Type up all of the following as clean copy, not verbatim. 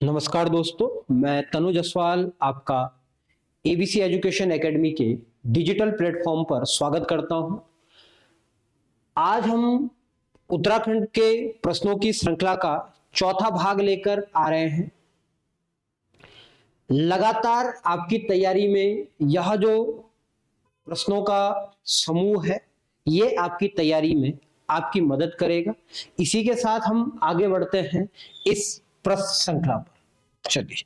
नमस्कार दोस्तों, मैं तनु जसवाल आपका एबीसी एजुकेशन एकेडमी के डिजिटल प्लेटफॉर्म पर स्वागत करता हूं। आज हम उत्तराखंड के प्रश्नों की श्रृंखला का चौथा भाग लेकर आ रहे हैं। लगातार आपकी तैयारी में यह जो प्रश्नों का समूह है, ये आपकी तैयारी में आपकी मदद करेगा। इसी के साथ हम आगे बढ़ते हैं इस प्रश्न श्रृंखला पर। चलिए,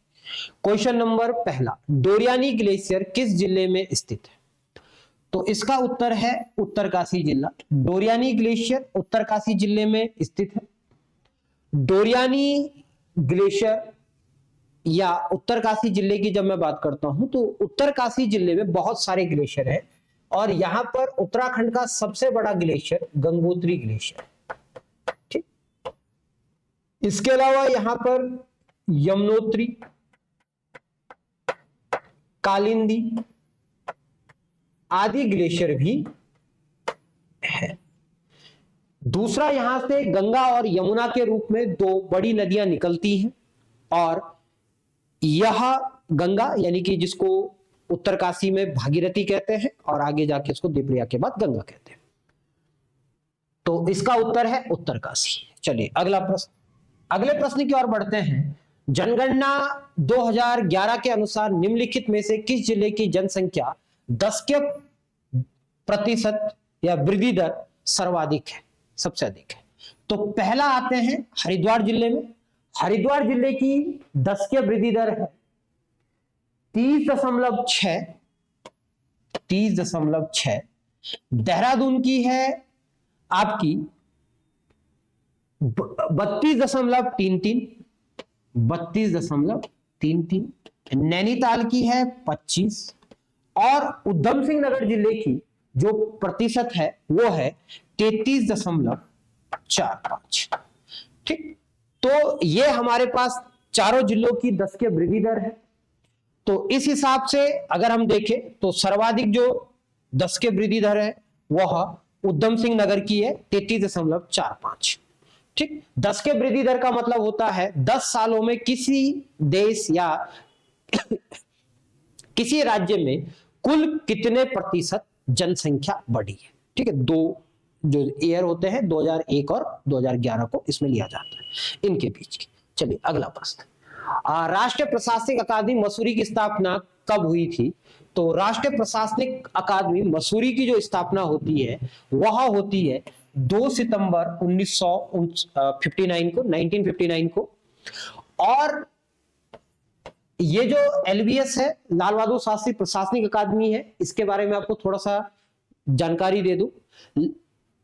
क्वेश्चन नंबर पहला, डोरियानी ग्लेशियर किस जिले में स्थित है? तो इसका उत्तर है उत्तरकाशी जिला। डोरियानी ग्लेशियर उत्तरकाशी जिले में स्थित है। डोरियानी ग्लेशियर या उत्तरकाशी जिले की जब मैं बात करता हूं तो उत्तरकाशी जिले में बहुत सारे ग्लेशियर हैं और यहां पर उत्तराखंड का सबसे बड़ा ग्लेशियर गंगोत्री ग्लेशियर, ठीक। इसके अलावा यहां पर यमुनोत्री, कालिंदी आदि ग्लेशियर भी है। दूसरा, यहां से गंगा और यमुना के रूप में दो बड़ी नदियां निकलती हैं और यह गंगा यानी कि जिसको उत्तरकाशी में भागीरथी कहते हैं और आगे जाके इसको देवप्रयाग के बाद गंगा कहते हैं। तो इसका उत्तर है उत्तरकाशी। चलिए अगला प्रश्न, अगले प्रश्न की ओर बढ़ते हैं। जनगणना 2011 के अनुसार निम्नलिखित में से किस जिले की जनसंख्या 10% या वृद्धि दर सर्वाधिक है, सबसे अधिक है? तो पहला आते हैं हरिद्वार जिले में। हरिद्वार जिले की 10 की वृद्धि दर है 30.6। देहरादून की है आपकी 32.33। नैनीताल की है 25 और उधम सिंह नगर जिले की जो प्रतिशत है वो है 33.45। ठीक, तो ये हमारे पास चारों जिलों की 10 की वृद्धि दर है। तो इस हिसाब से अगर हम देखें तो सर्वाधिक जो 10 की वृद्धि दर है वह उधम सिंह नगर की है 33.45। ठीक, 10 के वृद्धि दर का मतलब होता है 10 सालों में किसी देश या किसी राज्य में कुल कितने प्रतिशत जनसंख्या बढ़ी है। ठीक है, दो जो ईयर होते हैं 2001 और 2011 को इसमें लिया जाता है, इनके बीच की। चलिए अगला प्रश्न, राष्ट्रीय प्रशासनिक अकादमी मसूरी की स्थापना कब हुई थी? तो राष्ट्रीय प्रशासनिक अकादमी मसूरी की जो स्थापना होती है वह होती है 2 सितंबर 1959 को। और ये जो एलबीएस है, लाल बहादुर शास्त्री प्रशासनिक अकादमी है, इसके बारे में आपको थोड़ा सा जानकारी दे दूं।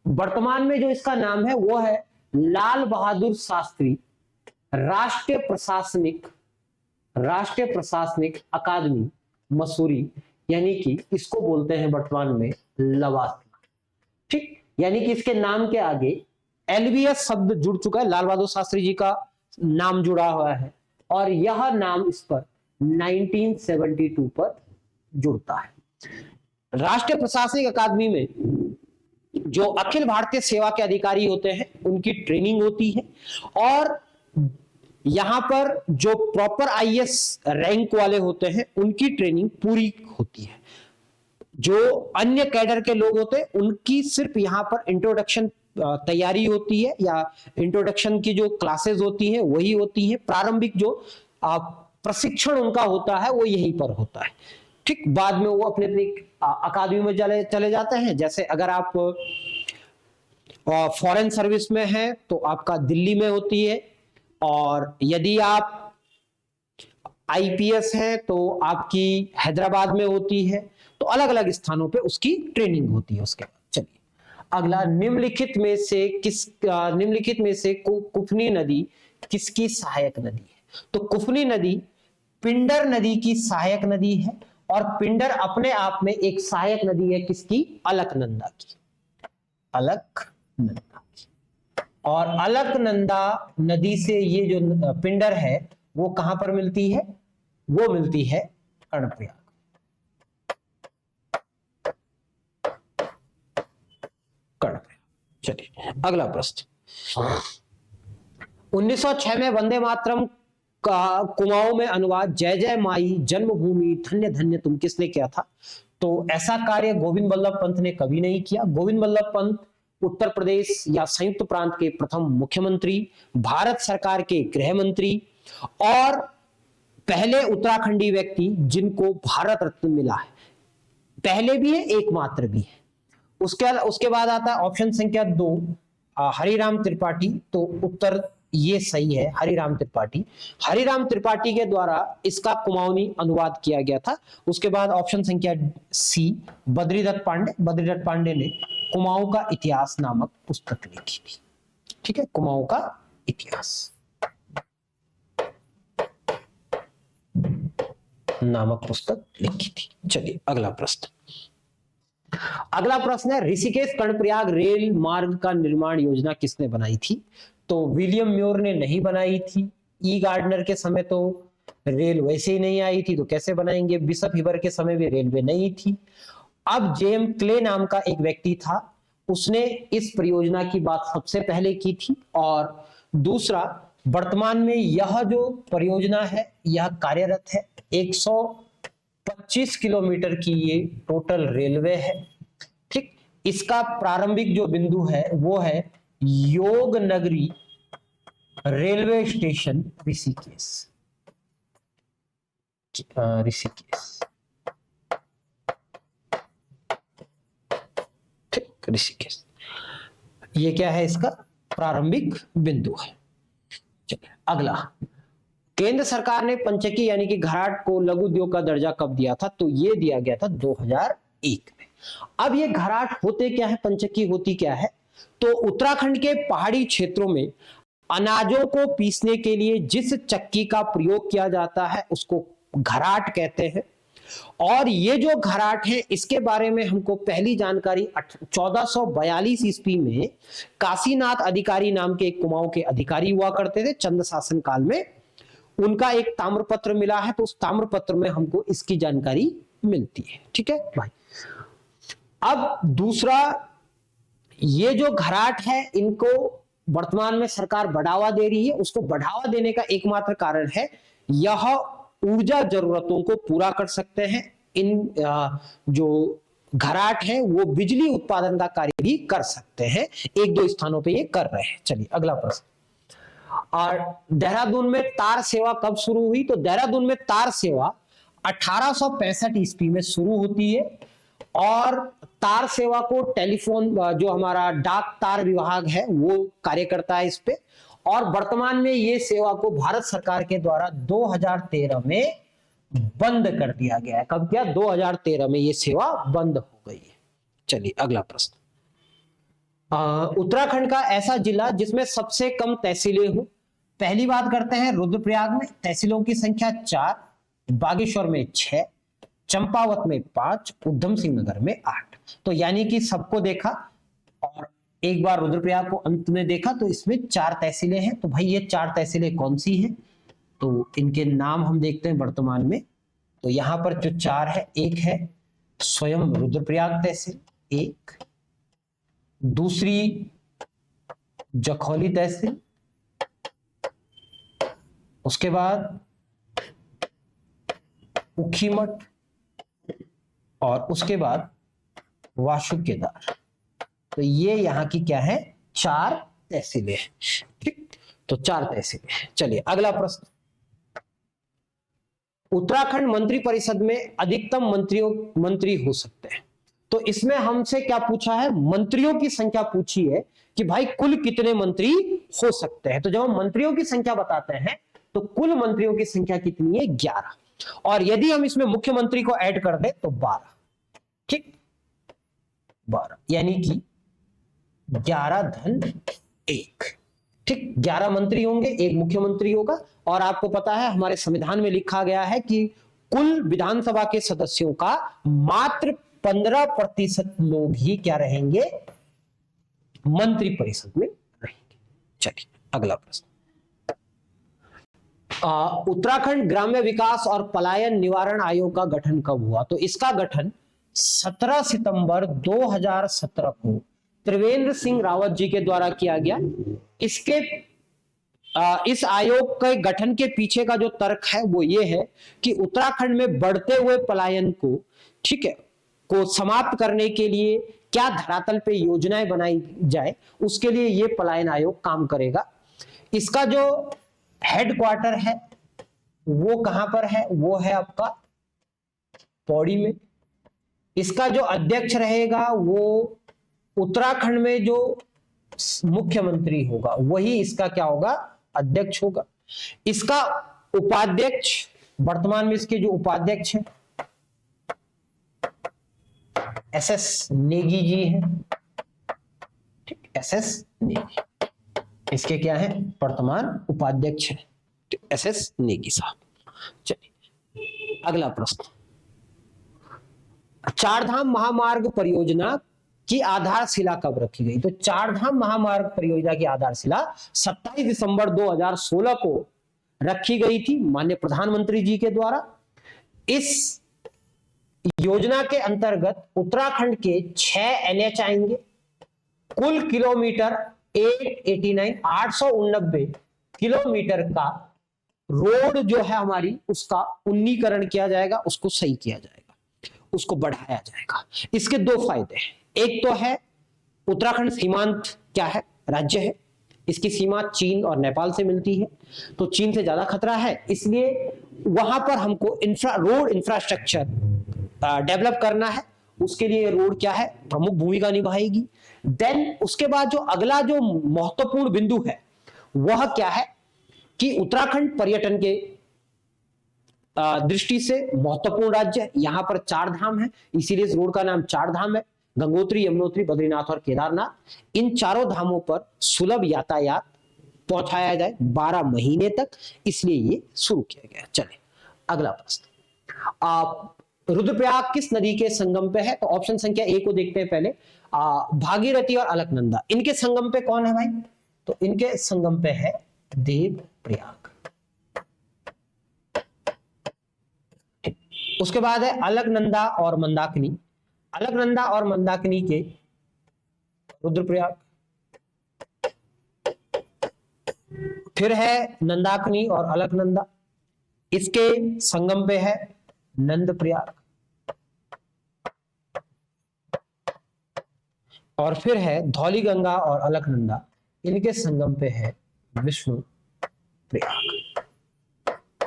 वर्तमान में जो इसका नाम है वो है लाल बहादुर शास्त्री राष्ट्रीय प्रशासनिक अकादमी मसूरी, यानी कि इसको बोलते हैं वर्तमान में लवासा। ठीक, यानी कि इसके नाम के आगे एलबीएस शब्द जुड़ चुका है, लाल बहादुर शास्त्री जी का नाम जुड़ा हुआ है और यह नाम इस पर 1972 पर जुड़ता है। राष्ट्रीय प्रशासनिक अकादमी में जो अखिल भारतीय सेवा के अधिकारी होते हैं उनकी ट्रेनिंग होती है और यहां पर जो प्रॉपर आईएएस रैंक वाले होते हैं उनकी ट्रेनिंग पूरी होती है। जो अन्य कैडर के लोग होते हैं उनकी सिर्फ यहां पर इंट्रोडक्शन तैयारी होती है या इंट्रोडक्शन की जो क्लासेस होती है वही होती है। प्रारंभिक जो प्रशिक्षण उनका होता है वो यहीं पर होता है। ठीक, बाद में वो अपने अपनी अकादमी में चले जाते हैं। जैसे अगर आप फॉरेन सर्विस में हैं तो आपका दिल्ली में होती है और यदि आप आईपीएस हैं तो आपकी हैदराबाद में होती है। तो अलग अलग स्थानों पे उसकी ट्रेनिंग होती है उसके बाद। चलिए अगला, निम्नलिखित में से कुफनी नदी किसकी सहायक नदी है? तो कुफनी नदी पिंडर नदी की सहायक नदी है और पिंडर अपने आप में एक सहायक नदी है किसकी? अलकनंदा की। अलकनंदा की। और अलकनंदा नदी से ये जो पिंडर है वो कहां पर मिलती है? वो मिलती है कर्णप्रयाग। चलिए अगला प्रश्न, 1906 में वंदे मातरम कुमाऊं में अनुवाद, जय जय माई जन्मभूमि धन्य धन्य तुम, किसने किया था? तो ऐसा कार्य गोविंद बल्लभ पंत ने कभी नहीं किया। गोविंद बल्लभ पंत उत्तर प्रदेश या संयुक्त प्रांत के प्रथम मुख्यमंत्री, भारत सरकार के गृह मंत्री और पहले उत्तराखंडी व्यक्ति जिनको भारत रत्न मिला है। पहले भी है, एकमात्र भी है। उसके बाद आता है ऑप्शन संख्या 2, हरिराम त्रिपाठी। तो उत्तर ये सही है, हरिराम त्रिपाठी। हरिराम त्रिपाठी के द्वारा इसका कुमाऊनी अनुवाद किया गया था। उसके बाद ऑप्शन संख्या सी, बद्रीदत्त पांडे। बद्रीदत्त पांडे ने कुमाऊं का इतिहास नामक पुस्तक लिखी थी। ठीक है, कुमाऊं का इतिहास नामक पुस्तक लिखी थी। चलिए अगला प्रश्न। अगला प्रश्न है, ऋषिकेश कर्णप्रयाग रेल मार्ग का निर्माण योजना किसने बनाई थी? तो विलियम म्योर ने नहीं बनाई थी। ई गार्डनर के समय तो रेल वैसे ही नहीं आई थी, तो कैसे बनाएंगे? बिशप हिबर के समय भी रेलवे नहीं थी। अब जेम क्ले नाम का एक व्यक्ति था, उसने इस परियोजना की बात सबसे पहले की थी। और दूसरा, वर्तमान में यह जो परियोजना है यह कार्यरत है। 125 किलोमीटर की ये टोटल रेलवे है। ठीक, इसका प्रारंभिक जो बिंदु है वो है योग नगरी रेलवे स्टेशन ऋषिकेश। ऋषिकेश, ठीक, ऋषिकेश ये क्या है? इसका प्रारंभिक बिंदु है। चलिए अगला, केंद्र सरकार ने पंचकी यानी कि घराट को लघु उद्योग का दर्जा कब दिया था? तो ये दिया गया था 2001 में। अब ये घराट होते क्या है, पंचकी होती क्या है? तो उत्तराखंड के पहाड़ी क्षेत्रों में अनाजों को पीसने के लिए जिस चक्की का प्रयोग किया जाता है उसको घराट कहते हैं। और ये जो घराट है इसके बारे में हमको पहली जानकारी 1442 ईस्वी में काशीनाथ अधिकारी नाम के एक कुमाऊं के अधिकारी हुआ करते थे चंद शासन काल में। उनका एक ताम्रपत्र मिला है, तो उस ताम्रपत्र में हमको इसकी जानकारी मिलती है। ठीक है भाई। अब दूसरा, ये जो घराट है इनको वर्तमान में सरकार बढ़ावा दे रही है। उसको बढ़ावा देने का एकमात्र कारण है यह ऊर्जा जरूरतों को पूरा कर सकते हैं। इन जो घराट है वो बिजली उत्पादन का कार्य भी कर सकते हैं। एक दो स्थानों पे ये कर रहे हैं। चलिए अगला प्रश्न। और देहरादून में तार सेवा कब शुरू हुई? तो देहरादून में तार सेवा 1865 ईस्वी में शुरू होती है। और तार सेवा को टेलीफोन, जो हमारा डाक तार विभाग है वो कार्य करता है इस पे। और वर्तमान में ये सेवा को भारत सरकार के द्वारा 2013 में बंद कर दिया गया है। कब किया? 2013 में ये सेवा बंद हो गई है। चलिए अगला प्रश्न। उत्तराखंड का ऐसा जिला जिसमें सबसे कम तहसीलें हो। पहली बात करते हैं रुद्रप्रयाग में, तहसीलों की संख्या 4, बागेश्वर में 6, चंपावत में 5, उधम सिंह नगर में 8। तो यानी कि सबको देखा और एक बार रुद्रप्रयाग को अंत में देखा तो इसमें 4 तहसीलें हैं। तो भाई ये 4 तहसीलें कौन सी हैं? तो इनके नाम हम देखते हैं वर्तमान में। तो यहां पर जो 4 है, एक है स्वयं रुद्रप्रयाग तहसील, एक, दूसरी जखौली तहसील, उसके बाद उखीमठ और उसके बाद वासुकेदार। तो ये यहां की क्या है? 4 तहसीलें हैं। ठीक, तो 4 तहसीलें हैं। चलिए अगला प्रश्न। उत्तराखंड मंत्री परिषद में अधिकतम मंत्री हो सकते हैं। तो इसमें हमसे क्या पूछा है? मंत्रियों की संख्या पूछी है कि भाई कुल कितने मंत्री हो सकते हैं। तो जब हम मंत्रियों की संख्या बताते हैं तो कुल मंत्रियों की संख्या कितनी है? 11। और यदि हम इसमें मुख्यमंत्री को ऐड कर दें तो 12। ठीक, 12 यानी कि 11 धन 1। ठीक, 11 मंत्री होंगे, 1 मुख्यमंत्री होगा। और आपको पता है हमारे संविधान में लिखा गया है कि कुल विधानसभा के सदस्यों का मात्र 15% लोग ही क्या रहेंगे? मंत्री परिषद में रहेंगे। चलिए अगला प्रश्न। उत्तराखंड ग्राम्य विकास और पलायन निवारण आयोग का गठन कब हुआ? तो इसका गठन 17 सितंबर 2017 को त्रिवेंद्र सिंह रावत जी के द्वारा किया गया। इसके इस आयोग के गठन के पीछे का जो तर्क है वो ये है कि उत्तराखंड में बढ़ते हुए पलायन को, ठीक है, को समाप्त करने के लिए क्या धरातल पे योजनाएं बनाई जाए, उसके लिए ये पलायन आयोग काम करेगा। इसका जो हेडक्वार्टर है वो कहां पर है, वो है आपका पौड़ी में। इसका जो अध्यक्ष रहेगा वो उत्तराखंड में जो मुख्यमंत्री होगा वही इसका क्या होगा, अध्यक्ष होगा। इसका उपाध्यक्ष, वर्तमान में इसके जो उपाध्यक्ष हैं एसएस नेगी जी हैं, ठीक, एसएस नेगी इसके क्या है, वर्तमान उपाध्यक्ष है, एसएस नेगी साहब। चलिए अगला प्रश्न, चारधाम महामार्ग परियोजना की आधारशिला कब रखी गई? तो चारधाम महामार्ग परियोजना की आधारशिला 27 दिसंबर 2016 को रखी गई थी माननीय प्रधानमंत्री जी के द्वारा। इस योजना के अंतर्गत उत्तराखंड के 6 एनएच आएंगे, कुल किलोमीटर 889 किलोमीटर का रोड जो है हमारी, उसका उन्नीकरण किया जाएगा, उसको सही किया जाएगा, उसको बढ़ाया जाएगा। इसके दो फायदे हैं, एक तो है उत्तराखंड सीमांत क्या है, राज्य है, इसकी सीमा चीन और नेपाल से मिलती है, तो चीन से ज्यादा खतरा है, इसलिए वहां पर हमको रोड इंफ्रास्ट्रक्चर डेवलप करना है, उसके लिए रोड क्या है, प्रमुख भूमिका निभाएगी। देन उसके बाद जो अगला जो महत्वपूर्ण बिंदु है वह क्या है कि उत्तराखंड पर्यटन के दृष्टि से महत्वपूर्ण राज्य है, यहां पर 4 धाम है, इसीलिए इस रोड का नाम 4 धाम है, गंगोत्री, यमुनोत्री, बद्रीनाथ और केदारनाथ। इन चारों धामों पर सुलभ यातायात पहुंचाया जाए 12 महीने तक, इसलिए ये शुरू किया गया। चले अगला प्रश्न, रुद्रप्रयाग किस नदी के संगम पे है? तो ऑप्शन संख्या ए को देखते हैं पहले, भागीरथी और अलकनंदा, इनके संगम पे कौन है भाई? तो इनके संगम पे है देवप्रयाग। उसके बाद है अलकनंदा और मंदाकिनी, अलकनंदा और मंदाकिनी के रुद्रप्रयाग। फिर है नंदाकिनी और अलकनंदा, इसके संगम पे है नंदप्रयाग। और फिर है धौलीगंगा और अलकनंदा, इनके संगम पे है विष्णु प्रयाग।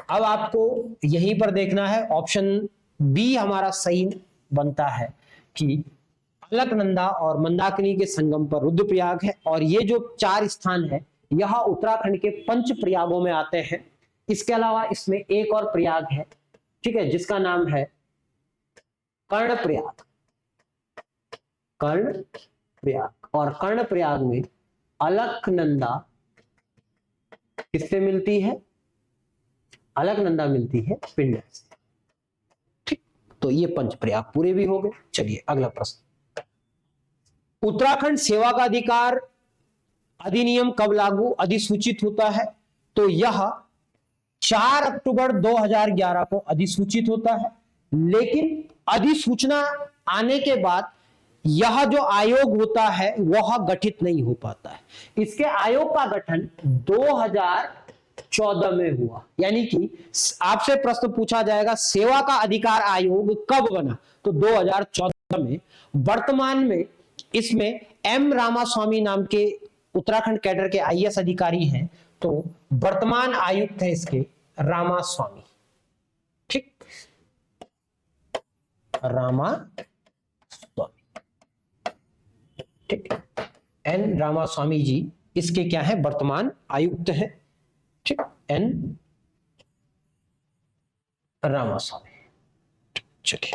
अब आपको यहीं पर देखना है, ऑप्शन बी हमारा सही बनता है कि अलकनंदा और मंदाकिनी के संगम पर रुद्रप्रयाग है, और ये जो 4 स्थान है यह उत्तराखंड के 5 प्रयागों में आते हैं। इसके अलावा इसमें एक और प्रयाग है, ठीक है, जिसका नाम है कर्णप्रयाग, कर्णप्रयाग। और कर्णप्रयाग में अलकनंदा किससे मिलती है? अलकनंदा मिलती है पिंडर से, ठीक। तो ये 5 प्रयाग पूरे भी हो गए। चलिए अगला प्रश्न, उत्तराखंड सेवा का अधिकार अधिनियम कब लागू अधिसूचित होता है? तो यह 4 अक्टूबर 2011 को अधिसूचित होता है, लेकिन अधिसूचना आने के बाद यह जो आयोग होता है वह गठित नहीं हो पाता है। इसके आयोग का गठन 2014 में हुआ, यानी कि आपसे प्रश्न पूछा जाएगा सेवा का अधिकार आयोग कब बना? तो 2014 में। वर्तमान में इसमें एम रामास्वामी नाम के उत्तराखंड कैडर के आईएएस अधिकारी हैं, तो वर्तमान आयुक्त है इसके रामास्वामी, ठीक, रामास्वामी, ठीक, एन रामास्वामी जी इसके क्या है, वर्तमान आयुक्त है, ठीक, एन रामास्वामी। चलिए,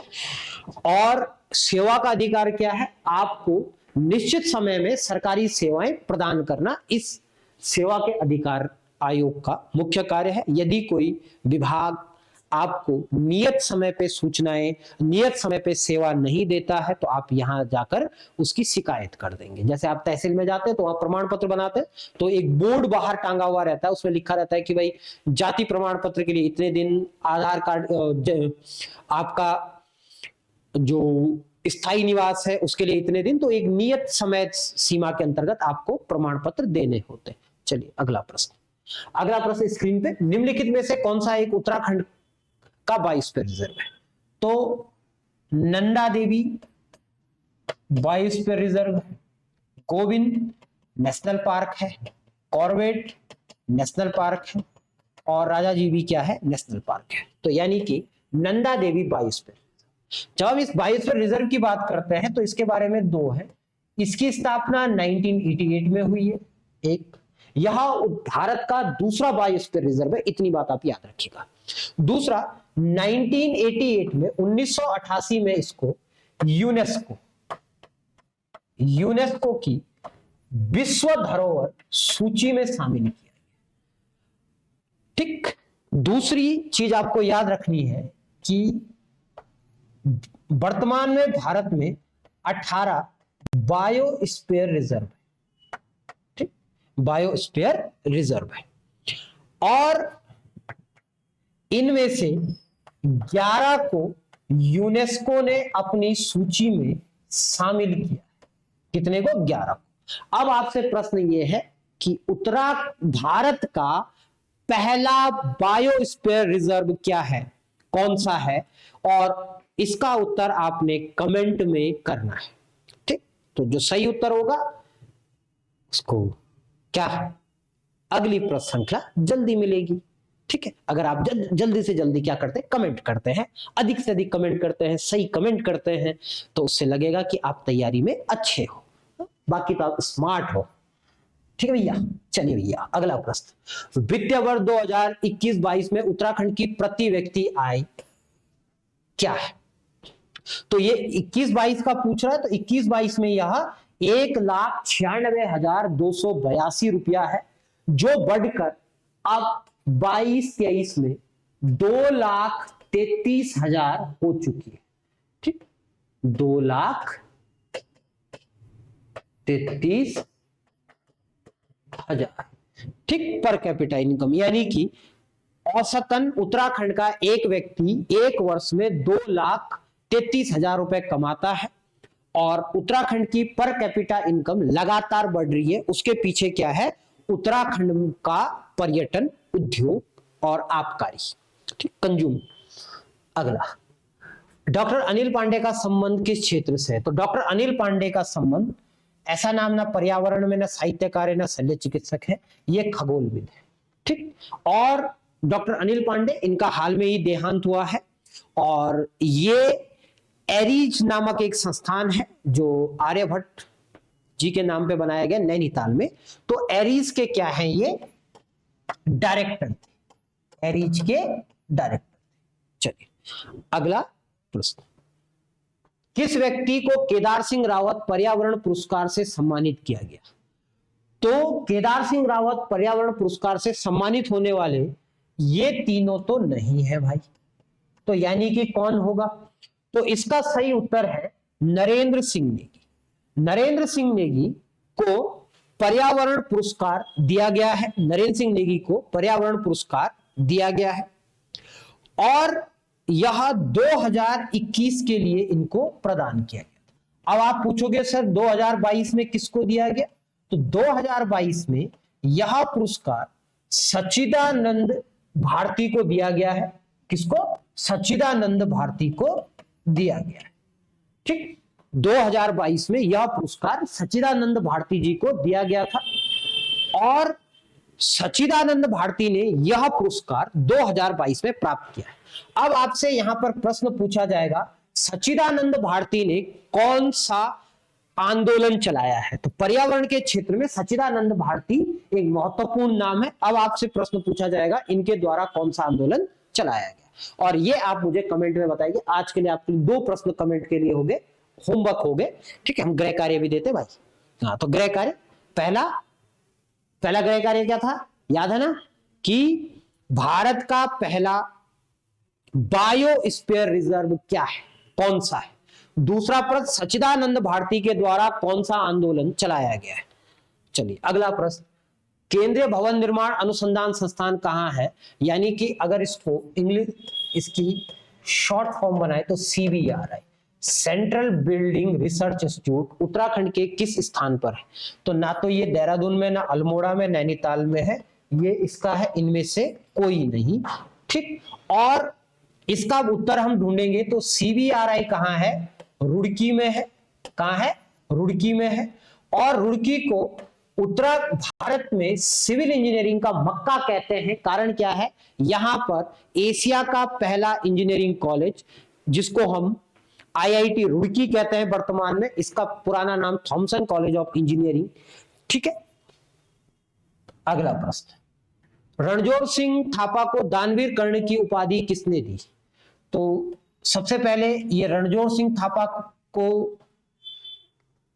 और सेवा का अधिकार क्या है? आपको निश्चित समय में सरकारी सेवाएं प्रदान करना इस सेवा के अधिकार आयोग का मुख्य कार्य है। यदि कोई विभाग आपको नियत समय पे सूचनाएं, नियत समय पे सेवा नहीं देता है, तो आप यहां जाकर उसकी शिकायत कर देंगे। जैसे आप तहसील में जाते हैं तो आप प्रमाण पत्र बनाते हैं, तो एक बोर्ड बाहर टांगा हुआ रहता है, उसमें लिखा रहता है कि भाई जाति प्रमाण पत्र के लिए इतने दिन, आधार कार्ड, आपका जो स्थायी निवास है उसके लिए इतने दिन, तो एक नियत समय सीमा के अंतर्गत आपको प्रमाण पत्र देने होते हैं। चलिए अगला प्रश्न, अगला प्रश्न स्क्रीन पे, निम्नलिखित में से कौन सा एक उत्तराखंड का बायोस्फीयर रिजर्व है? तो नंदा देवी बायोस्फीयर रिजर्व है, गोविंद नेशनल पार्क है, कॉर्बेट नेशनल पार्क है, और राजा जी भी क्या है, नेशनल पार्क है। तो यानी कि नंदा देवी बायोस्फीयर। जब हम इस बायोस्फीयर रिजर्व की बात करते हैं तो इसके बारे में दो है। इसकी स्थापना 1988 में हुई है, एक। यह भारत का दूसरा बायोस्फीयर रिजर्व है, इतनी बात आप याद रखिएगा। दूसरा, 1988 में 1988 में इसको यूनेस्को की विश्व धरोहर सूची में शामिल किया गया। ठीक। दूसरी चीज आपको याद रखनी है कि वर्तमान में भारत में 18 बायोस्फीयर रिजर्व है। ठीक, बायोस्फीयर रिजर्व है, और इनमें से 11 को यूनेस्को ने अपनी सूची में शामिल किया। कितने को? 11 को। अब आपसे प्रश्न यह है कि भारत का पहला बायोस्फीयर रिजर्व क्या है, कौन सा है, और इसका उत्तर आपने कमेंट में करना है। ठीक, तो जो सही उत्तर होगा उसको क्या, अगली प्रश्न श्रृंखला जल्दी मिलेगी। ठीक है, अगर आप जल्दी से जल्दी क्या करते हैं, कमेंट करते हैं, अधिक से अधिक कमेंट करते हैं, सही कमेंट करते हैं, तो उससे लगेगा कि आप तैयारी में अच्छे हो, बाकी तो आप स्मार्ट हो। ठीक है भैया, चलिए भैया अगला प्रश्न। वित्तीय वर्ष 2021-22 में उत्तराखंड की प्रति व्यक्ति आय क्या है? तो ये 21-22 का पूछ रहा है, तो 21-22 में यह 1,96,282 रुपया है, जो बढ़कर अब 22-23 में 2,33,000 हो चुकी है। ठीक, 2,33,000। ठीक, पर कैपिटा इनकम, यानी कि औसतन उत्तराखंड का एक व्यक्ति एक वर्ष में 2,33,000 रुपए कमाता है, और उत्तराखंड की पर कैपिटा इनकम लगातार बढ़ रही है। उसके पीछे क्या है? उत्तराखंड का पर्यटन उद्योग और आबकारी। ठीक, कंज्यूम। अगला, डॉक्टर अनिल पांडे का संबंध किस क्षेत्र से है? तो डॉक्टर अनिल पांडे का संबंध, ऐसा नाम ना पर्यावरण में, ना साहित्यकार है, ना शल्य चिकित्सक है, ये खगोलविद है। ठीक, और डॉक्टर अनिल पांडे, इनका हाल में ही देहांत हुआ है, और ये एरीज नामक एक संस्थान है जो आर्यभट्ट जी के नाम पे बनाया गया नैनीताल में। तो एरीज के क्या हैं, ये डायरेक्टर थे, एरीज के डायरेक्टर। चलिए अगला प्रश्न, किस व्यक्ति को केदार सिंह रावत पर्यावरण पुरस्कार से सम्मानित किया गया? तो केदार सिंह रावत पर्यावरण पुरस्कार से सम्मानित होने वाले ये तीनों तो नहीं है भाई, तो यानी कि कौन होगा? तो इसका सही उत्तर है नरेंद्र सिंह नेगी। नरेंद्र सिंह नेगी को पर्यावरण पुरस्कार दिया गया है, नरेंद्र सिंह नेगी को पर्यावरण पुरस्कार दिया गया है, और यह 2021 के लिए इनको प्रदान किया गया। अब आप पूछोगे सर 2022 में किसको दिया गया? तो 2022 में यह पुरस्कार सच्चिदानंद भारती को दिया गया है। किसको? सच्चिदानंद भारती को दिया गया है। ठीक, 2022 में यह पुरस्कार सच्चिदानंद भारती जी को दिया गया था, और सच्चिदानंद भारती ने यह पुरस्कार 2022 में प्राप्त किया है। अब आपसे यहां पर प्रश्न पूछा जाएगा, सच्चिदानंद भारती ने कौन सा आंदोलन चलाया है? तो पर्यावरण के क्षेत्र में सच्चिदानंद भारती एक महत्वपूर्ण नाम है। अब आपसे प्रश्न पूछा जाएगा, इनके द्वारा कौन सा आंदोलन चलाया गया, और ये आप मुझे कमेंट में बताइए। आज के लिए आपके 2 प्रश्न कमेंट के लिए हो गए, होमवर्क हो गए। ठीक है, हम गृह कार्य भी देते भाई। हाँ, तो गृह कार्य, पहला गृह कार्य क्या था, याद है ना, कि भारत का पहला बायोस्फीयर रिजर्व क्या है, कौन सा है? दूसरा प्रश्न, सच्चिदानंद भारती के द्वारा कौन सा आंदोलन चलाया गया है? चलिए अगला प्रश्न, केंद्रीय भवन निर्माण अनुसंधान संस्थान कहां है? यानी कि अगर इसको इंग्लिश इसकी शॉर्ट फॉर्म बनाए तो CBRI, central building research institute, Uttarakhand के किस स्थान पर है? तो ना तो ये देहरादून में, ना अल्मोड़ा में, नैनीताल में है, ये इसका है, इनमें से कोई नहीं। ठीक, और इसका उत्तर हम ढूंढेंगे तो CBRI कहां है? रुड़की में है। कहां है? रुड़की में है। और रुड़की को उत्तर भारत में सिविल इंजीनियरिंग का मक्का कहते हैं। कारण क्या है? यहां पर एशिया का पहला इंजीनियरिंग कॉलेज, जिसको हम IIT रुड़की कहते हैं वर्तमान में, इसका पुराना नाम थॉमसन कॉलेज ऑफ इंजीनियरिंग। ठीक है, अगला प्रश्न, रणजोर सिंह थापा को दानवीर कर्ण की उपाधि किसने दी? तो सबसे पहले ये रणजोर सिंह थापा को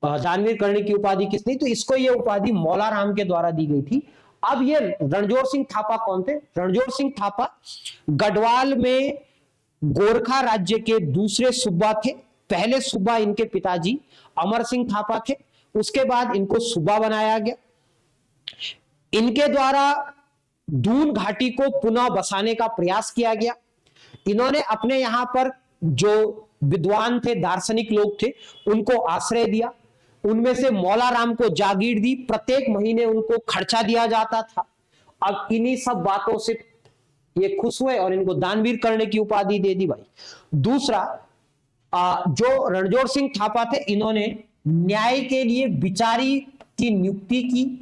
दानवीर कर्ण की उपाधि किसने? तो इसको ये उपाधि मौलाराम के द्वारा दी गई थी। अब ये रणजोर सिंह थापा कौन थे? रणजोर सिंह थापा गढ़वाल में गोरखा राज्य के दूसरे सूबा थे। पहले सूबा इनके पिताजी अमर सिंह थापा थे, उसके बाद इनको सूबा बनाया गया। इनके द्वारा दून घाटी को पुनः बसाने का प्रयास किया गया। इन्होंने अपने यहां पर जो विद्वान थे, दार्शनिक लोग थे, उनको आश्रय दिया। उनमें से मौलाराम को जागीर दी, प्रत्येक महीने उनको खर्चा दिया जाता था। अब इन्हीं सब बातों से ये खुश हुए और इनको दानवीर कर्ण की उपाधि दे दी भाई। दूसरा, जो रणजोर सिंह थापा थे, इन्होंने न्याय के लिए विचारी की नियुक्ति की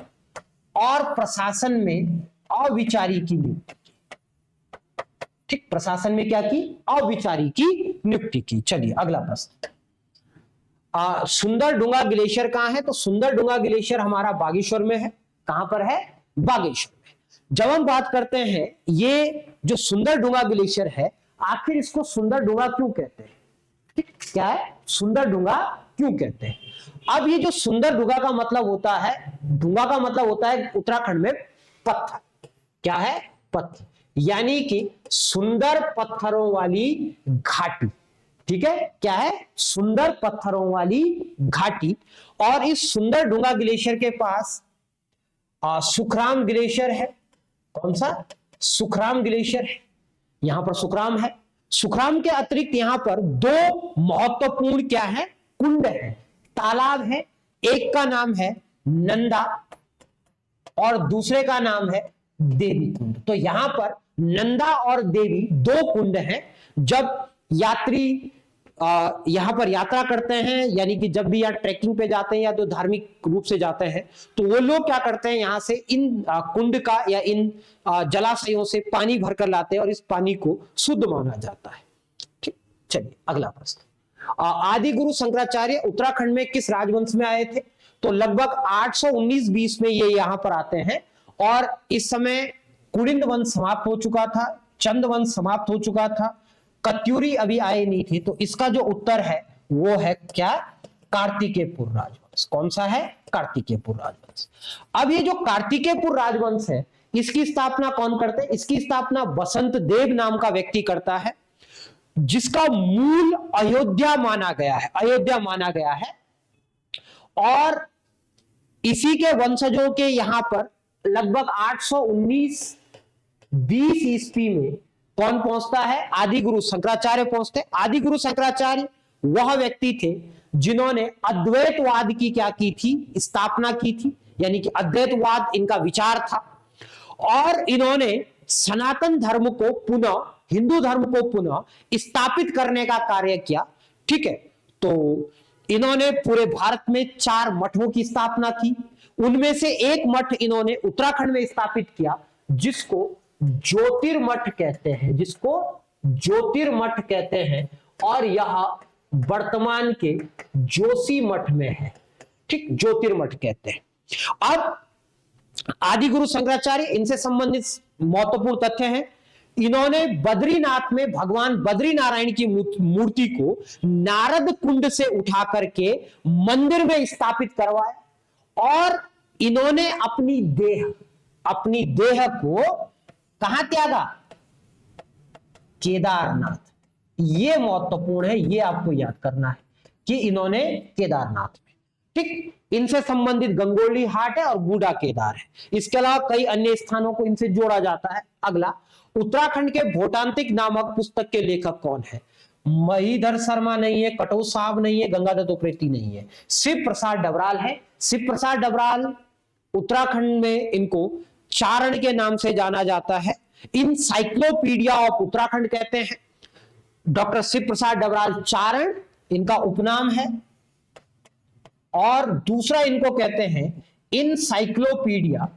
और प्रशासन में अविचारी की नियुक्ति की। ठीक, प्रशासन में क्या की? अविचारी की नियुक्ति की। चलिए अगला प्रश्न, सुंदरडुंगा ग्लेशियर कहां है? तो सुंदरडुंगा ग्लेशियर हमारा बागेश्वर में है। कहां पर है? बागेश्वर में। जब हम बात करते हैं ये जो सुंदरडुंगा ग्लेशियर है, आखिर इसको सुंदरडुंगा क्यों कहते हैं? ठीक, क्या है? सुंदरडुंगा क्यों कहते हैं? अब ये जो सुंदरडुंगा का मतलब होता है, डुंगा का मतलब होता है उत्तराखंड में पत्थर। क्या है? पत्थर, यानी कि सुंदर पत्थरों वाली घाटी। ठीक है, क्या है? सुंदर पत्थरों वाली घाटी। और इस सुंदरडुंगा ग्लेशियर के पास सुखराम ग्लेशियर है। कौन सा? सुखराम ग्लेशियर है। यहां पर सुखराम है। सुखराम के अतिरिक्त यहां पर दो महत्वपूर्ण क्या है? कुंड है, तालाब है। एक का नाम है नंदा और दूसरे का नाम है देवी कुंड। तो यहां पर नंदा और देवी दो कुंड हैं। जब यात्री यहां पर यात्रा करते हैं, यानी कि जब भी यहाँ ट्रैकिंग पे जाते हैं या तो धार्मिक रूप से जाते हैं, तो वो लोग क्या करते हैं, यहां से इन कुंड का या इन जलाशयों से पानी भरकर लाते हैं और इस पानी को शुद्ध माना जाता है। ठीक, चलिए अगला प्रश्न, आदि गुरु शंकराचार्य उत्तराखंड में किस राजवंश में आए थे? तो लगभग 819-20 में ये यहां पर आते हैं। और इस समय कुलिंद वंश समाप्त हो चुका था, चंद वंश समाप्त हो चुका था, कत्यूरी अभी आए नहीं थे। तो इसका जो उत्तर है वो है क्या? कार्तिकेयपुर राजवंश। कौन सा है? कार्तिकेयपुर राजवंश। अब ये जो कार्तिकेयपुर राजवंश है, इसकी स्थापना कौन करते हैं? इसकी स्थापना वसंत देव नाम का व्यक्ति करता है, जिसका मूल अयोध्या माना गया है। अयोध्या माना गया है। और इसी के वंशजों के यहां पर लगभग 819-20 ईस्वी में कौन पहुंचता है? आदि गुरु शंकराचार्य पहुंचते। आदि गुरु शंकराचार्य वह व्यक्ति थे जिन्होंने अद्वैतवाद की क्या की थी? स्थापना की थी, यानी कि अद्वैतवाद इनका विचार था। और इन्होंने सनातन धर्म को पुनः, हिंदू धर्म को पुनः स्थापित करने का कार्य किया। ठीक है, तो इन्होंने पूरे भारत में 4 मठों की स्थापना की। उनमें से एक मठ इन्होंने उत्तराखंड में स्थापित किया, जिसको ज्योतिर्मठ कहते हैं, जिसको ज्योतिर्मठ कहते हैं। और यह वर्तमान के जोशी मठ में है। ठीक, ज्योतिर्मठ कहते हैं। अब आदि गुरु शंकराचार्य, इनसे संबंधित महत्वपूर्ण तथ्य हैं। इन्होंने बद्रीनाथ में भगवान बद्रीनारायण की मूर्ति को नारद कुंड से उठा करके मंदिर में स्थापित करवाया। और इन्होंने अपनी देह को कहां त्यागा? केदारनाथ। ये महत्वपूर्ण है, ये आपको याद करना है कि इन्होंने केदारनाथ में। ठीक, इनसे संबंधित गंगोली हाट है और बूढ़ा केदार है। इसके अलावा कई अन्य स्थानों को इनसे जोड़ा जाता है। अगला, उत्तराखंड के भोटांतिक नामक पुस्तक के लेखक कौन है? महीधर शर्मा नहीं है, कटोच साहब नहीं है, गंगादत्त उप्रेती नहीं है, शिव प्रसाद डबराल है। शिव प्रसाद डबराल उत्तराखंड में इनको चारण के नाम से जाना जाता है। इनसाइक्लोपीडिया ऑफ उत्तराखंड कहते हैं। डॉक्टर शिव प्रसाद डबराल चारण इनका उपनाम है। और दूसरा इनको कहते हैं इनसाइक्लोपीडिया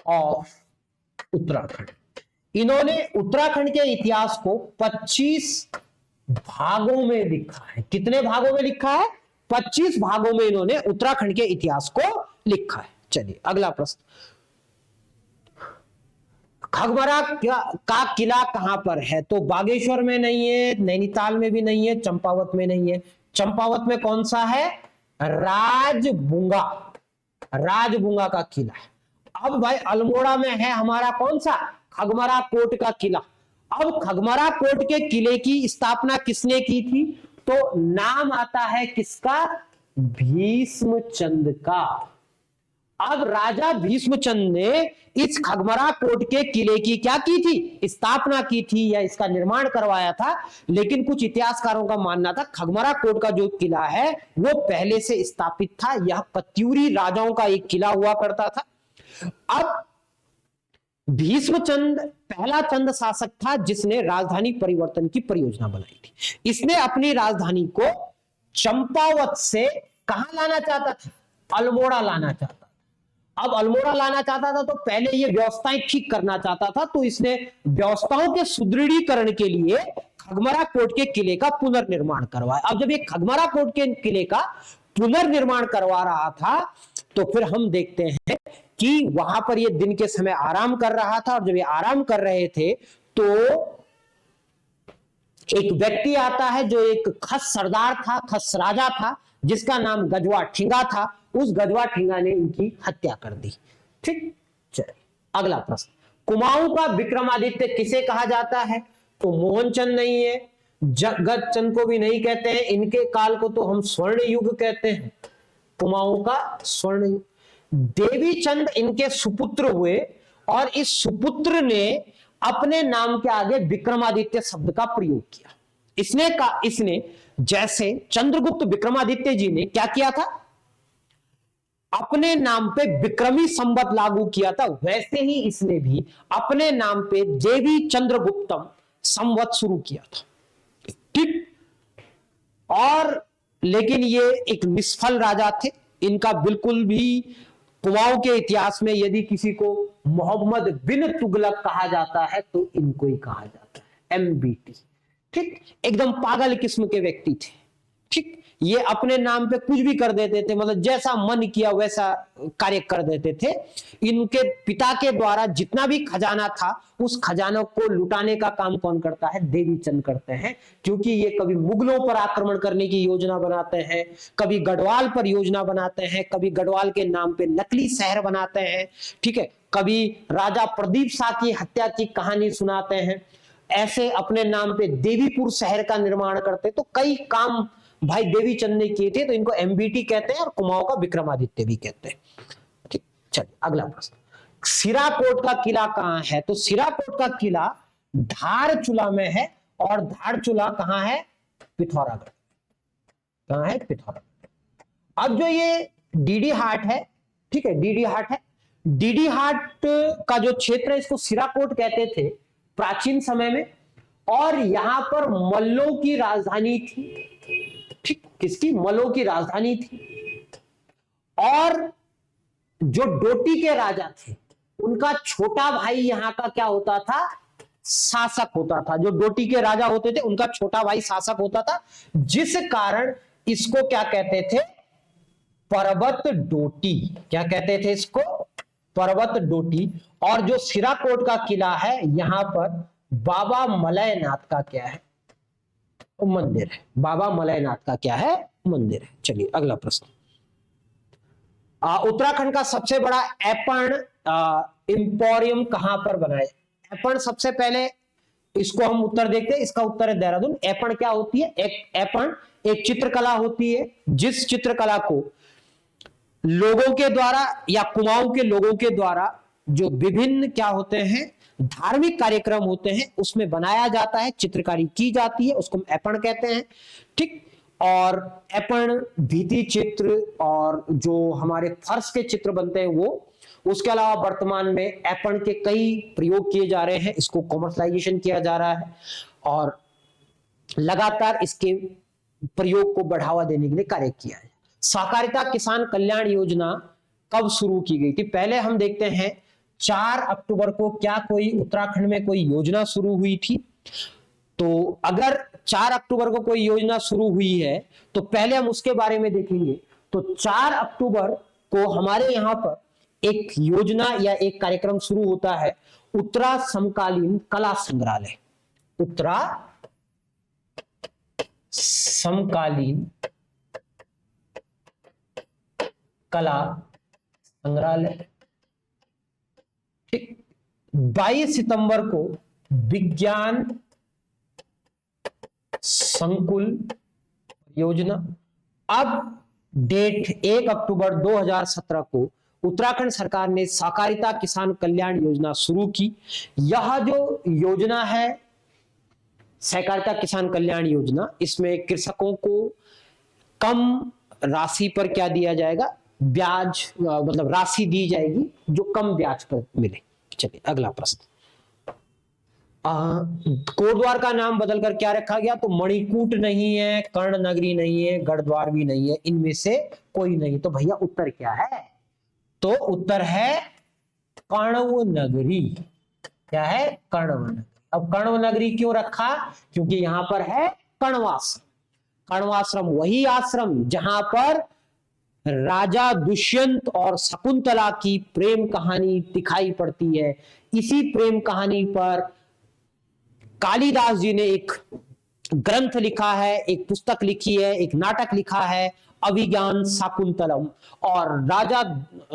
ऑफ उत्तराखंड। इन्होंने उत्तराखंड के इतिहास को 25 भागों में लिखा है। कितने भागों में लिखा है? 25 भागों में इन्होंने उत्तराखंड के इतिहास को लिखा है। चलिए अगला प्रश्न, खगमरा का किला कहां पर है? तो बागेश्वर में नहीं है, नैनीताल में भी नहीं है, चंपावत में नहीं है। चंपावत में कौन सा है? राजबुंगा का किला है। अब भाई अल्मोड़ा में है हमारा कौन सा? खगमरा कोट का किला। अब खगमरा कोट के किले की स्थापना किसने की थी? तो नाम आता है किसका? भीष्मचंद का। अब राजा भीष्मचंद ने इस खगमरा कोट के किले की क्या की थी? स्थापना की थी या इसका निर्माण करवाया था। लेकिन कुछ इतिहासकारों का मानना था खगमरा कोट का जो किला है वो पहले से स्थापित था। यह पत्यूरी राजाओं का एक किला हुआ करता था। अब भीष्मचंद पहला चंद शासक था जिसने राजधानी परिवर्तन की परियोजना बनाई थी। इसने अपनी राजधानी को चंपावत से कहां लाना चाहता था? अल्मोड़ा लाना चाहता था। अब अल्मोड़ा लाना चाहता था तो पहले ये व्यवस्थाएं ठीक करना चाहता था, तो इसने व्यवस्थाओं के सुदृढ़ीकरण के लिए खगमरा कोट के किले का पुनर्निर्माण करवाया। अब जब ये खगमरा कोट के किले का पुनर्निर्माण करवा रहा था तो फिर हम देखते हैं कि वहां पर ये दिन के समय आराम कर रहा था। और जब ये आराम कर रहे थे तो एक व्यक्ति आता है जो एक खस सरदार था, खस राजा था, जिसका नाम गजवा ठिंगा था। उस गजवा ठिंगा ने इनकी हत्या कर दी। ठीक, चलिए अगला प्रश्न, कुमाऊं का विक्रमादित्य किसे कहा जाता है? तो मोहनचंद नहीं है, जगत चंद को भी नहीं कहते हैं, इनके काल को तो हम स्वर्ण युग कहते हैं, कुमाऊं का स्वर्ण युग। देवी चंद इनके सुपुत्र हुए और इस सुपुत्र ने अपने नाम के आगे विक्रमादित्य शब्द का प्रयोग किया। इसने जैसे चंद्रगुप्त विक्रमादित्य जी ने क्या किया था? अपने नाम पे विक्रमी संवत लागू किया था, वैसे ही इसने भी अपने नाम पे देवी चंद्रगुप्तम संवत शुरू किया था। ठीक, और लेकिन ये एक निष्फल राजा थे। इनका बिल्कुल भी कुमाऊं के इतिहास में यदि किसी को मोहम्मद बिन तुगलक कहा जाता है तो इनको ही कहा जाता है, MBT। ठीक, एकदम पागल किस्म के व्यक्ति थे। ठीक, ये अपने नाम पे कुछ भी कर देते थे, मतलब जैसा मन किया वैसा कार्य कर देते थे। इनके पिता के द्वारा जितना भी खजाना था उस खजाना को लुटाने का काम कौन करता है? देवी चंद करते हैं। क्योंकि ये कभी मुगलों पर आक्रमण करने की योजना बनाते हैं, कभी गढ़वाल पर योजना बनाते हैं, कभी गढ़वाल के नाम पे नकली शहर बनाते हैं। ठीक है, कभी राजा प्रदीप शाह की हत्या की कहानी सुनाते हैं, ऐसे अपने नाम पे देवीपुर शहर का निर्माण करते। तो कई काम भाई देवी चंद ने किए थे, तो इनको MBT कहते हैं और कुमाऊं का विक्रमादित्य भी कहते हैं। ठीक, चलिए अगला प्रश्न, सिराकोट का किला कहां है? तो सिराकोट का किला धारचूला में है। और धारचूला कहां है? पिथौरागढ़। कहां है? पिथौरागढ़। अब जो ये डीडी हाट है, ठीक है, डीडी हाट है, डीडी हाट का जो क्षेत्र है इसको सिराकोट कहते थे प्राचीन समय में। और यहां पर मल्लों की राजधानी थी। ठीक, किसकी? मल्लों की राजधानी थी। और जो डोटी के राजा थे उनका छोटा भाई यहां का क्या होता था? शासक होता था। जो डोटी के राजा होते थे उनका छोटा भाई शासक होता था, जिस कारण इसको क्या कहते थे? पर्वत डोटी। क्या कहते थे इसको? पर्वत डोटी। और जो सिराकोट का किला है यहां पर बाबा मलयनाथ का क्या है? मंदिर है। बाबा मलयनाथ का क्या है? मंदिर है। चलिए अगला प्रश्न, उत्तराखंड का सबसे बड़ा एपण इंपोरियम कहां पर बना है? एपण सबसे पहले इसको हम उत्तर देखते हैं। इसका उत्तर है देहरादून। एपण क्या होती है? एपण एक चित्रकला होती है जिस चित्रकला को लोगों के द्वारा या कुमाऊं के लोगों के द्वारा जो विभिन्न क्या होते हैं धार्मिक कार्यक्रम होते हैं उसमें बनाया जाता है, चित्रकारी की जाती है, उसको हम एपण कहते हैं। ठीक, और ऐपण भित्ति चित्र और जो हमारे फर्श के चित्र बनते हैं वो। उसके अलावा वर्तमान में ऐपण के कई प्रयोग किए जा रहे हैं, इसको कॉमर्शलाइजेशन किया जा रहा है और लगातार इसके प्रयोग को बढ़ावा देने के लिए कार्य किया है। सहकारिता किसान कल्याण योजना कब शुरू की गई थी? पहले हम देखते हैं 4 अक्टूबर को क्या कोई उत्तराखंड में कोई योजना शुरू हुई थी? तो अगर 4 अक्टूबर को कोई योजना शुरू हुई है तो पहले हम उसके बारे में देखेंगे। तो 4 अक्टूबर को हमारे यहाँ पर एक योजना या एक कार्यक्रम शुरू होता है, उत्तरा समकालीन कला संग्रहालय। उत्तरा समकालीन कला संग्रहालय। ठीक, 22 सितंबर को विज्ञान संकुल योजना। अब डेट 1 अक्टूबर 2017 को उत्तराखंड सरकार ने सहकारिता किसान कल्याण योजना शुरू की। यह जो योजना है सहकारिता किसान कल्याण योजना, इसमें कृषकों को कम राशि पर क्या दिया जाएगा? ब्याज, मतलब राशि दी जाएगी जो कम ब्याज पर मिले। चलिए अगला प्रश्न। कोटद्वार का नाम बदलकर क्या रखा गया? तो मणिकूट नहीं है, कर्ण नगरी नहीं है, गढ़द्वार भी नहीं है, इनमें से कोई नहीं। तो भैया उत्तर क्या है? तो उत्तर है कण्व नगरी। क्या है? कण्व नगरी। अब कण्व नगरी क्यों रखा? क्योंकि यहां पर है कण्वाश्रम। कण्वाश्रम वही आश्रम जहां पर राजा दुष्यंत और शकुंतला की प्रेम कहानी दिखाई पड़ती है। इसी प्रेम कहानी पर कालिदास जी ने एक ग्रंथ लिखा है, एक पुस्तक लिखी है, एक नाटक लिखा है, अभिज्ञान शाकुंतलम। और राजा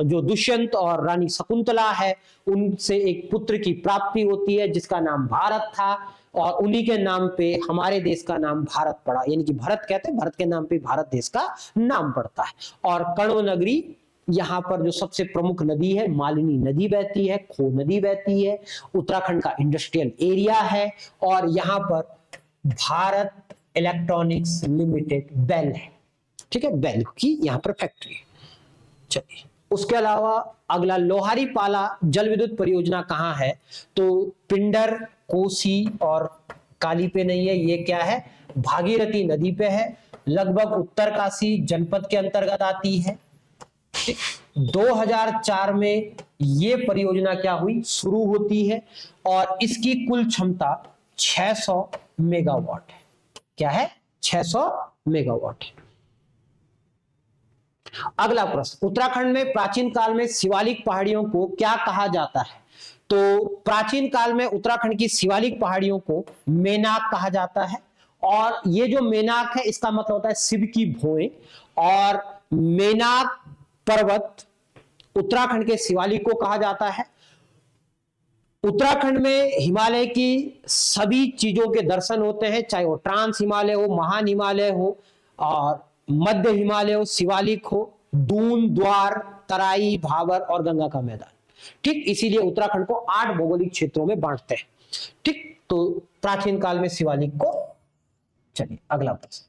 जो दुष्यंत और रानी शकुंतला है उनसे एक पुत्र की प्राप्ति होती है जिसका नाम भारत था, और उन्हीं के नाम पे हमारे देश का नाम भारत पड़ा। यानी कि भरत कहते हैं, भरत के नाम पे भारत देश का नाम पड़ता है। और कण्व नगरी, यहाँ पर जो सबसे प्रमुख नदी है मालिनी नदी बहती है, खो नदी बहती है, उत्तराखंड का इंडस्ट्रियल एरिया है, और यहाँ पर भारत इलेक्ट्रॉनिक्स लिमिटेड बेल है। ठीक है, बेल की यहाँ पर फैक्ट्री है। चलिए उसके अलावा अगला, लोहारी पाला जल विद्युत परियोजना कहाँ है? तो पिंडर, कोसी और काली पे नहीं है, ये क्या है? भागीरथी नदी पे है, लगभग उत्तरकाशी जनपद के अंतर्गत आती है। 2004 में ये परियोजना क्या हुई? शुरू होती है और इसकी कुल क्षमता 600 मेगावाट है। क्या है? 600 मेगावाट है। अगला प्रश्न, उत्तराखंड में प्राचीन काल में शिवालिक पहाड़ियों को क्या कहा जाता है? तो प्राचीन काल में उत्तराखंड की शिवालिक पहाड़ियों को मेनाक कहा जाता है। और ये जो मेनाक है इसका मतलब होता है शिव की भोएं, और मेनाक पर्वत उत्तराखंड के शिवालिक को कहा जाता है। उत्तराखंड में हिमालय की सभी चीजों के दर्शन होते हैं, चाहे वो ट्रांस हिमालय हो, महान हिमालय हो, और मध्य हिमालय हो, शिवालिक हो, दून, द्वार, तराई, भाबर और गंगा का मैदान। ठीक, इसीलिए उत्तराखंड को 8 भौगोलिक क्षेत्रों में बांटते हैं। ठीक, तो प्राचीन काल में शिवालिक को। चलिए अगला प्रश्न,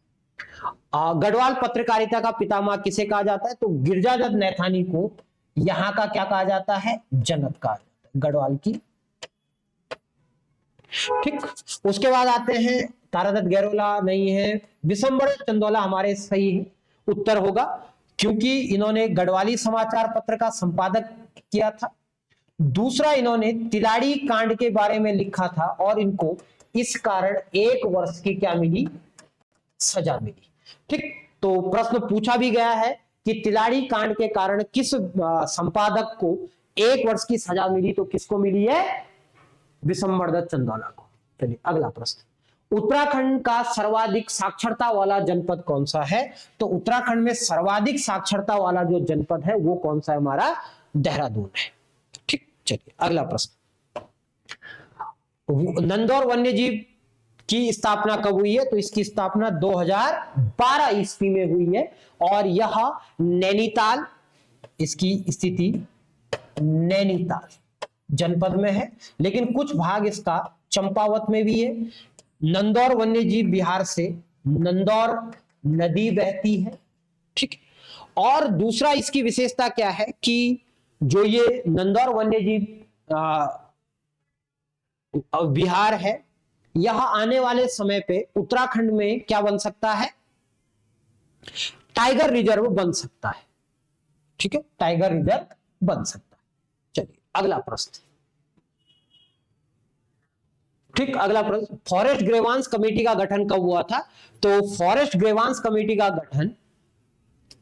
गढ़वाल पत्रकारिता का पितामह किसे कहा जाता है? तो गिरजादत्त नैथानी को यहां का क्या कहा जाता है? जनक कहा जाता है, गढ़वाल की। ठीक, उसके बाद आते हैं तारादत्त गैरोला नहीं है, विशंबर चंदोला हमारे सही है उत्तर होगा, क्योंकि इन्होंने गढ़वाली समाचार पत्र का संपादक किया था। दूसरा, इन्होंने तिलाड़ी कांड के बारे में लिखा था और इनको इस कारण 1 वर्ष की क्या मिली? सजा मिली। ठीक, तो प्रश्न पूछा भी गया है कि तिलाड़ी कांड के कारण किस संपादक को 1 वर्ष की सजा मिली? तो किसको मिली है? विशंबरदत्त चंदोला को। चलिए अगला प्रश्न, उत्तराखंड का सर्वाधिक साक्षरता वाला जनपद कौन सा है? तो उत्तराखंड में सर्वाधिक साक्षरता वाला जो जनपद है वो कौन सा है? हमारा देहरादून है। ठीक, चलिए अगला प्रश्न, नंदौर वन्यजीव की स्थापना कब हुई है? तो इसकी स्थापना 2012 ईस्वी में हुई है, और यह नैनीताल, इसकी स्थिति नैनीताल जनपद में है, लेकिन कुछ भाग इसका चंपावत में भी है। नंदौर वन्यजीव विहार से नंदौर नदी बहती है। ठीक, और दूसरा इसकी विशेषता क्या है कि जो ये नंदौर वन्यजीव विहार है, यह आने वाले समय पे उत्तराखंड में क्या बन सकता है, टाइगर रिजर्व बन सकता है। ठीक है, टाइगर रिजर्व बन सकता है। चलिए अगला प्रश्न। ठीक, अगला प्रश्न, फॉरेस्ट ग्रेवांस कमेटी का गठन कब हुआ था? तो फॉरेस्ट ग्रेवांस कमेटी का गठन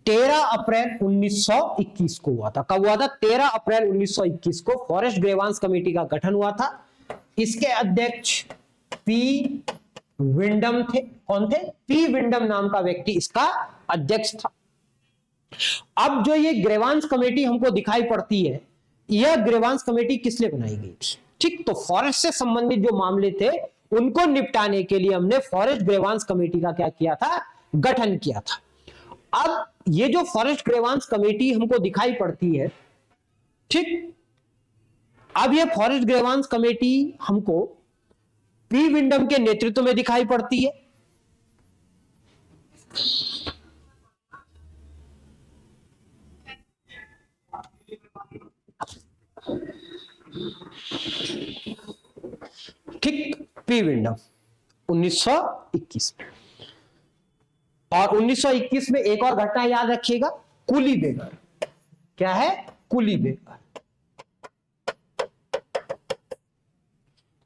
13 अप्रैल 1921 को हुआ था। कब हुआ था? 13 अप्रैल 1921 को फॉरेस्ट ग्रेवांस कमेटी का गठन हुआ था। इसके अध्यक्ष पी विंडम थे। कौन थे? पी विंडम नाम का व्यक्ति इसका अध्यक्ष था। अब जो ये ग्रेवांस कमेटी हमको दिखाई पड़ती है, यह ग्रेवांस कमेटी किस लिए बनाई गई थी? ठीक, तो फॉरेस्ट से संबंधित जो मामले थे उनको निपटाने के लिए हमने फॉरेस्ट ग्रेवांस कमेटी का क्या किया था? गठन किया था। अब ये जो फॉरेस्ट ग्रेवांस कमेटी हमको दिखाई पड़ती है, ठीक, अब ये फॉरेस्ट ग्रेवांस कमेटी हमको पी विंडम के नेतृत्व में दिखाई पड़ती है। ठीक, पी विंडम 1921 में। और 1921 में एक और घटना याद रखिएगा, कुली बेगर। क्या है? कुली बेगर।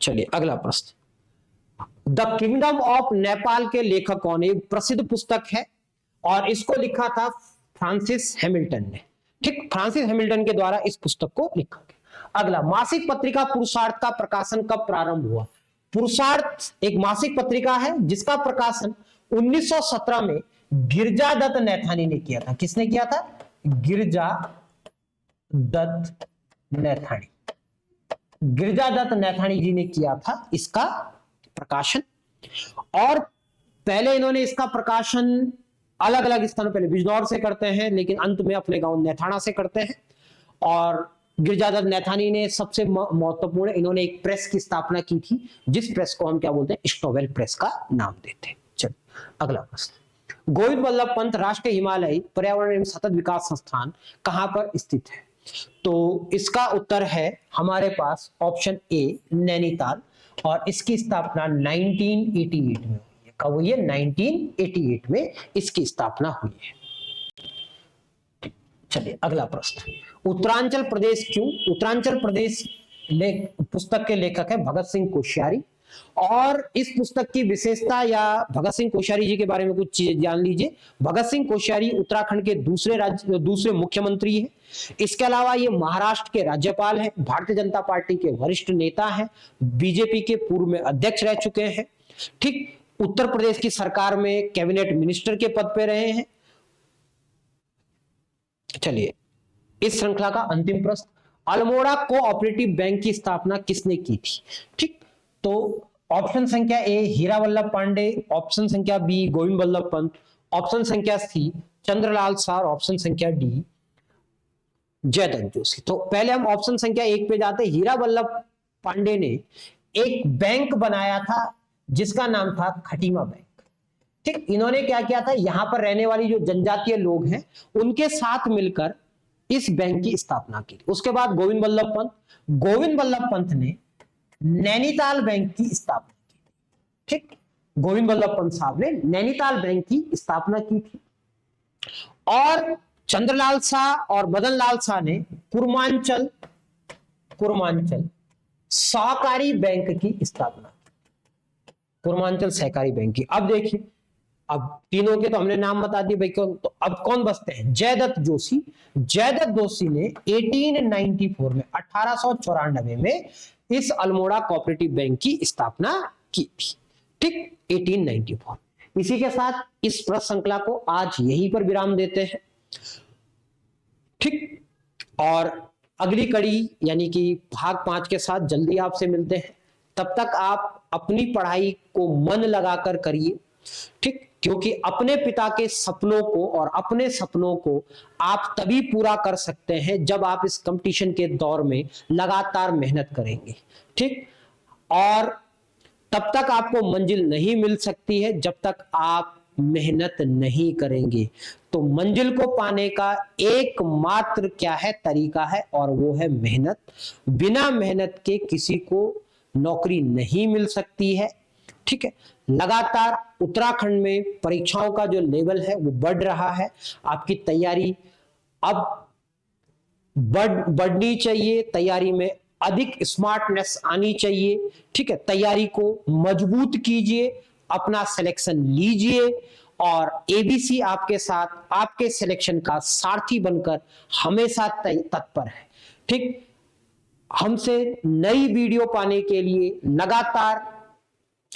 चलिए अगला प्रश्न, द किंगडम ऑफ नेपाल के लेखक कौन है? एक प्रसिद्ध पुस्तक है और इसको लिखा था फ्रांसिस हैमिल्टन ने। ठीक, फ्रांसिस हैमिल्टन के द्वारा इस पुस्तक को लिखा गया। अगला, मासिक पत्रिका पुरुषार्थ का प्रकाशन कब प्रारंभ हुआ? पुरुषार्थ एक मासिक पत्रिका है जिसका प्रकाशन 1917 में गिरजा दत्त नैथानी ने किया था। किसने किया था? गिरजा दत्त नैथानी। गिरजा दत्त नैथानी जी ने किया था इसका प्रकाशन। और पहले इन्होंने इसका प्रकाशन अलग अलग स्थानों, पहले बिजनौर से करते हैं लेकिन अंत में अपने गांव नैथाना से करते हैं। और गिरजा दत्त नैथानी ने सबसे महत्वपूर्ण, इन्होंने एक प्रेस की स्थापना की थी जिस प्रेस को हम क्या बोलते हैं? स्टोवेल प्रेस का नाम देते हैं। चलिए अगला प्रश्न, गोविंद वल्लभ पंत राष्ट्रीय हिमालयी पर्यावरण एवं सतत विकास संस्थान कहां पर स्थित है? तो इसका उत्तर है हमारे पास ऑप्शन ए, नैनीताल। और इसकी स्थापना 1988 में हुई है। कब हुई है? 1988 में इसकी स्थापना हुई है। चलिए अगला प्रश्न, उत्तरांचल प्रदेश क्यों? उत्तरांचल प्रदेश पुस्तक के लेखक है भगत सिंह कोश्यारी। और इस पुस्तक की विशेषता या भगत सिंह कोश्यारी जी के बारे में कुछ चीजें जान लीजिए। भगत सिंह कोश्यारी उत्तराखंड के दूसरे मुख्यमंत्री हैं। इसके अलावा ये महाराष्ट्र के राज्यपाल हैं, भारतीय जनता पार्टी के वरिष्ठ नेता हैं, बीजेपी के पूर्व में अध्यक्ष रह चुके हैं। ठीक, उत्तर प्रदेश की सरकार में कैबिनेट मिनिस्टर के पद पे रहे हैं। चलिए इस श्रृंखला का अंतिम प्रश्न, अल्मोड़ा कोऑपरेटिव बैंक की स्थापना किसने की थी? ठीक, तो ऑप्शन संख्या ए हीरा वल्लभ पांडे, ऑप्शन संख्या बी गोविंद वल्लभ पंत, ऑप्शन संख्या सी चंद्रलाल सार, ऑप्शन संख्या डी जयदत्त जोशी। तो पहले हम ऑप्शन संख्या 1 पे जाते हैं। हीरा वल्लभ पांडे ने एक बैंक बनाया था जिसका नाम था खटीमा बैंक। ठीक, इन्होंने क्या किया था? यहां पर रहने वाली जो जनजातीय लोग हैं उनके साथ मिलकर इस बैंक की स्थापना की। उसके बाद गोविंद वल्लभ पंत ने नैनीताल बैंक की स्थापना की। ठीक, गोविंद वल्लभ पंत साहब ने नैनीताल बैंक की स्थापना की थी। और चंद्रलाल शाह और मदन लाल शाह ने कुर्मांचल सहकारी बैंक की स्थापना की। कुर्मांचल सहकारी बैंक की। अब देखिए, अब तीनों के तो हमने नाम बता दिए भाई कौन, तो अब कौन बचते हैं? जयदत्त जोशी। जयदत्त जोशी ने 1894 में 1894 में इस अल्मोड़ा कोऑपरेटिव बैंक की स्थापना की थी। ठीक, 1894। इसी के साथ इस प्रश्न श्रृंखला को आज यहीं पर विराम देते हैं। ठीक, और अगली कड़ी यानी कि भाग 5 के साथ जल्दी आपसे मिलते हैं। तब तक आप अपनी पढ़ाई को मन लगाकर करिए। ठीक, क्योंकि अपने पिता के सपनों को और अपने सपनों को आप तभी पूरा कर सकते हैं जब आप इस कंपटीशन के दौर में लगातार मेहनत करेंगे। ठीक, और तब तक आपको मंजिल नहीं मिल सकती है जब तक आप मेहनत नहीं करेंगे। तो मंजिल को पाने का एकमात्र क्या है, तरीका है, और वो है मेहनत। बिना मेहनत के किसी को नौकरी नहीं मिल सकती है। ठीक है, लगातार उत्तराखंड में परीक्षाओं का जो लेवल है वो बढ़ रहा है। आपकी तैयारी अब बढ़नी चाहिए, तैयारी में अधिक स्मार्टनेस आनी चाहिए। ठीक है, तैयारी को मजबूत कीजिए, अपना सिलेक्शन लीजिए, और एबीसी आपके साथ आपके सिलेक्शन का सारथी बनकर हमेशा तत्पर है। ठीक, हमसे नई वीडियो पाने के लिए, लगातार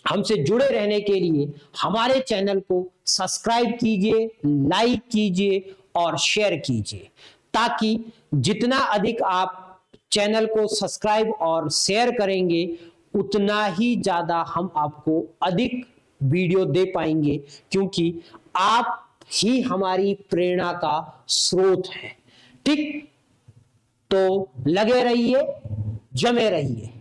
हमसे जुड़े रहने के लिए हमारे चैनल को सब्सक्राइब कीजिए, लाइक कीजिए और शेयर कीजिए, ताकि जितना अधिक आप चैनल को सब्सक्राइब और शेयर करेंगे उतना ही ज्यादा हम आपको अधिक वीडियो दे पाएंगे, क्योंकि आप ही हमारी प्रेरणा का स्रोत है। ठीक, तो लगे रहिए, जमे रहिए।